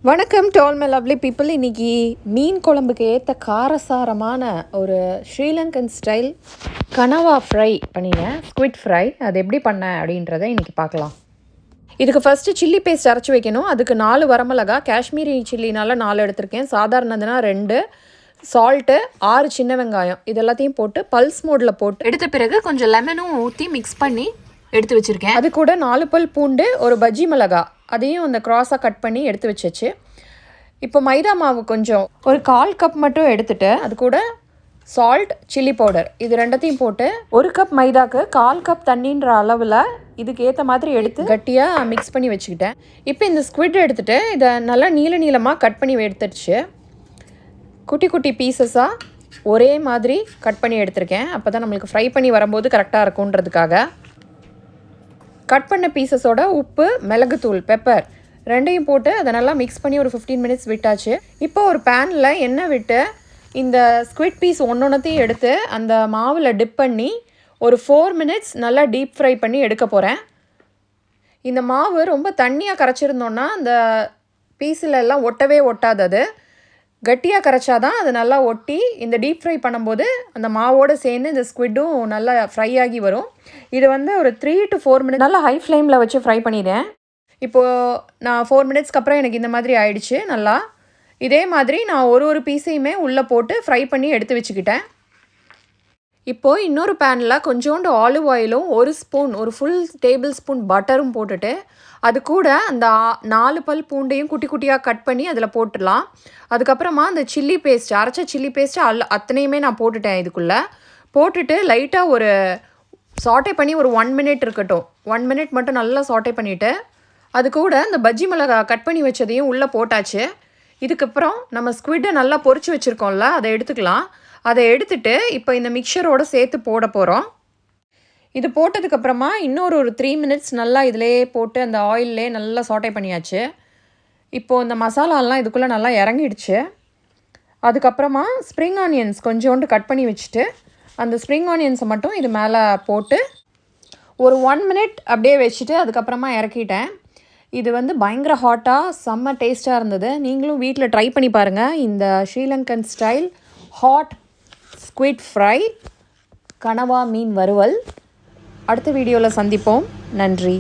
வணக்கம் to all my lovely people. இன்றைக்கி மீன் குழம்புக்கு ஏற்ற காரசாரமான ஒரு ஸ்ரீலங்கன் ஸ்டைல் கனவா ஃப்ரை பண்ணினேன், ஸ்குவிட் ஃப்ரை. அது எப்படி பண்ணேன் அப்படின்றத இன்றைக்கி பார்க்கலாம். இதுக்கு ஃபஸ்ட்டு சில்லி பேஸ்ட் அரைச்சி வைக்கணும். அதுக்கு 4 வரமிளகா, காஷ்மீரி சில்லினால் 4 எடுத்திருக்கேன், சாதாரணதுனா 2, சால்ட்டு, 6 சின்ன வெங்காயம், இது எல்லாத்தையும் போட்டு பல்ஸ் மோடில் போட்டு எடுத்த பிறகு கொஞ்சம் லெமனும் ஊற்றி மிக்ஸ் பண்ணி எடுத்து வச்சுருக்கேன். அது கூட 4 பல் பூண்டு, ஒரு பஜ்ஜி மிளகா, அதையும் அந்த க்ராஸாக கட் பண்ணி எடுத்து வச்சாச்சு. இப்போ மைதா மாவு கொஞ்சம் ஒரு 1/4 கப் மட்டும் எடுத்துகிட்டு அது கூட சால்ட், சில்லி பவுடர், இது ரெண்டத்தையும் போட்டு 1 கப் மைதாக்கு 1/4 கப் தண்ணின்ற அளவில் இதுக்கு ஏற்ற மாதிரி எடுத்து கட்டியாக மிக்ஸ் பண்ணி வச்சுக்கிட்டேன். இப்போ இந்த ஸ்குவிட் எடுத்துகிட்டு இதை நல்லா நீளமாக கட் பண்ணி எடுத்துடுச்சு. குட்டி குட்டி பீசஸாக ஒரே மாதிரி கட் பண்ணி எடுத்திருக்கேன். அப்போ தான் நம்மளுக்கு ஃப்ரை பண்ணி வரும்போது கரெக்டாக இருக்குன்றதுக்காக. கட் பண்ண பீசஸோட உப்பு, மிளகுத்தூள், பெப்பர் ரெண்டையும் போட்டு அதை நல்லா மிக்ஸ் பண்ணி ஒரு 15 மினிட்ஸ் விட்டாச்சு. இப்போ ஒரு பேனில் எண்ணெய் விட்டு இந்த ஸ்குவிட் பீஸ் ஒன்றொன்றையும் எடுத்து அந்த மாவில் டிப் பண்ணி ஒரு 4 மினிட்ஸ் நல்லா டீப் ஃப்ரை பண்ணி எடுக்க போகிறேன். இந்த மாவு ரொம்ப தண்ணியாக கரைச்சிருந்தோன்னா அந்த பீஸில் எல்லாம் ஒட்டவே ஒட்டாது. அது கட்டியாக கரைச்சாதான் அது நல்லா ஒட்டி இந்த டீப் ஃப்ரை பண்ணும்போது அந்த மாவோடு சேர்ந்து இந்த ஸ்குவிட்டும் நல்லா ஃப்ரை ஆகி வரும். இது ஒரு 3 to 4 மினிட்ஸ் நல்லா ஹை ஃப்ளேமில் வச்சு ஃப்ரை பண்ணிடுறேன். இப்போது நான் 4 மினிட்ஸ்க்கு அப்புறம் எனக்கு இந்த மாதிரி ஆயிடுச்சு. நல்லா இதே மாதிரி நான் ஒரு பீஸையுமே உள்ளே போட்டு ஃப்ரை பண்ணி எடுத்து வச்சுக்கிட்டேன். இப்போது இன்னொரு பேனில் கொஞ்சோண்டு ஆலிவ் ஆயிலும் ஒரு ஃபுல் டேபிள் ஸ்பூன் பட்டரும் போட்டுட்டு அது கூட அந்த 4 பல் பூண்டையும் குட்டி குட்டியாக கட் பண்ணி அதில் போட்டுடலாம். அதுக்கப்புறமா அந்த சில்லி பேஸ்ட், அரைச்ச சில்லி பேஸ்ட்டு அத்தனையுமே நான் போட்டுட்டேன். இதுக்குள்ளே போட்டுட்டு லைட்டாக ஒரு சாட்டே பண்ணி ஒரு 1 மினிட் இருக்கட்டும். 1 மினிட் மட்டும் நல்லா சாட்டே பண்ணிவிட்டு அது கூட இந்த பஜ்ஜி மிளகா கட் பண்ணி வச்சதையும் உள்ளே போட்டாச்சு. இதுக்கப்புறம் நம்ம ஸ்குவிட்டை நல்லா பொரிச்சு வச்சுருக்கோம்ல, அதை எடுத்துக்கலாம். அதை எடுத்துகிட்டு இப்போ இந்த மிக்சரோடு சேர்த்து போட போகிறோம். இது போட்டதுக்கப்புறமா இன்னொரு 3 மினிட்ஸ் நல்லா இதிலே போட்டு அந்த ஆயிலே நல்லா சாட்டே பண்ணியாச்சு. இப்போது இந்த மசாலாலாம் இதுக்குள்ளே நல்லா இறங்கிடுச்சு. அதுக்கப்புறமா ஸ்ப்ரிங் ஆனியன்ஸ் கொஞ்சோண்டு கட் பண்ணி வச்சுட்டு அந்த ஸ்ப்ரிங் ஆனியன்ஸை மட்டும் இது மேலே போட்டு ஒரு 1 மினிட் அப்படியே வச்சுட்டு அதுக்கப்புறமா இறக்கிட்டேன். இது பயங்கர ஹாட்டாக செம்ம டேஸ்ட்டாக இருந்தது. நீங்களும் வீட்டில் ட்ரை பண்ணி பாருங்கள். இந்த Sri Lankan style hot squid fry, கனவா மீன் வறுவல். அடுத்த வீடியோவில் சந்திப்போம். நன்றி.